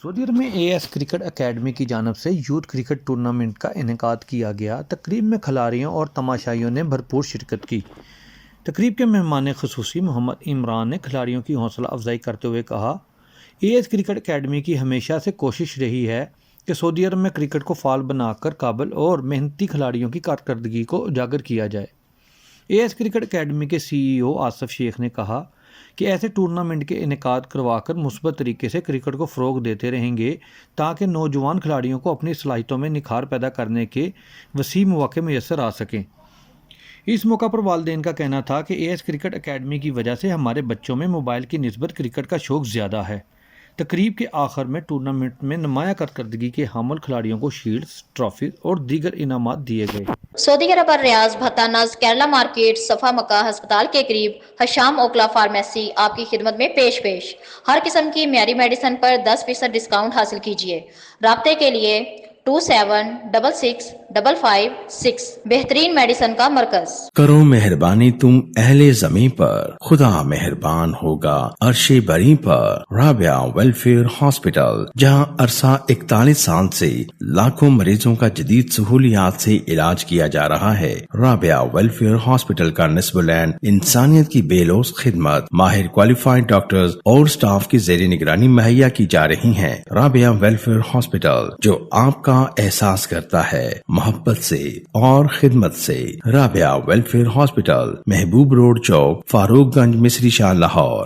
سعودی عرب میں AS cricket academy کی جانب سے یوتھ کرکٹ ٹورنامنٹ کا انعقاد کیا گیا۔ تقریب میں کھلاڑیوں اور تماشائیوں نے بھرپور شرکت کی۔ تقریب کے مہمان خصوصی محمد عمران نے کھلاڑیوں کی حوصلہ افزائی کرتے ہوئے کہا، AS کرکٹ اکیڈمی کی ہمیشہ سے کوشش رہی ہے کہ سعودی عرب میں کرکٹ کو فعال بنا کر قابل اور محنتی کھلاڑیوں کی کارکردگی کو اجاگر کیا جائے۔ AS کرکٹ اکیڈمی کے CEO آصف شیخ نے کہا کہ ایسے ٹورنامنٹ کے انعقاد کروا کر مثبت طریقے سے کرکٹ کو فروغ دیتے رہیں گے تاکہ نوجوان کھلاڑیوں کو اپنی صلاحیتوں میں نکھار پیدا کرنے کے وسیع مواقع میسر آ سکیں۔ اس موقع پر والدین کا کہنا تھا کہ AS کرکٹ اکیڈمی کی وجہ سے ہمارے بچوں میں موبائل کی نسبت کرکٹ کا شوق زیادہ ہے۔ تقریب کے آخر میں ٹورنامنٹ میں نمایاں کارکردگی کے حامل کھلاڑیوں کو شیلڈز، ٹرافیز اور دیگر انعامات دیے گئے۔ سعودی عرب ریاض بھتانز کیرلا مارکیٹ صفا مکہ ہسپتال کے قریب حشام اوکلا فارمیسی آپ کی خدمت میں پیش ہر قسم کی معیاری میڈیسن پر 10% ڈسکاؤنٹ حاصل کیجیے۔ رابطے کے لیے 27665556 بہترین میڈیسن کا مرکز۔ کرو مہربانی تم اہل زمیں پر، خدا مہربان ہوگا عرش بری پر۔ رابعہ ویلفیئر ہاسپٹل، جہاں عرصہ 41 سال سے لاکھوں مریضوں کا جدید سہولیات سے علاج کیا جا رہا ہے۔ رابعہ ویلفیئر ہاسپٹل کا نصب العین انسانیت کی بے لوث خدمت، ماہر کوالیفائڈ ڈاکٹرز اور سٹاف کی زیر نگرانی مہیا کی جا رہی ہیں۔ رابعہ ویلفیئر ہاسپٹل، جو آپ کا احساس کرتا ہے محبت سے اور خدمت سے۔ رابعہ ویلفیئر ہاسپٹل، محبوب روڈ چوک، فاروق گنج، مصری شاہ، لاہور۔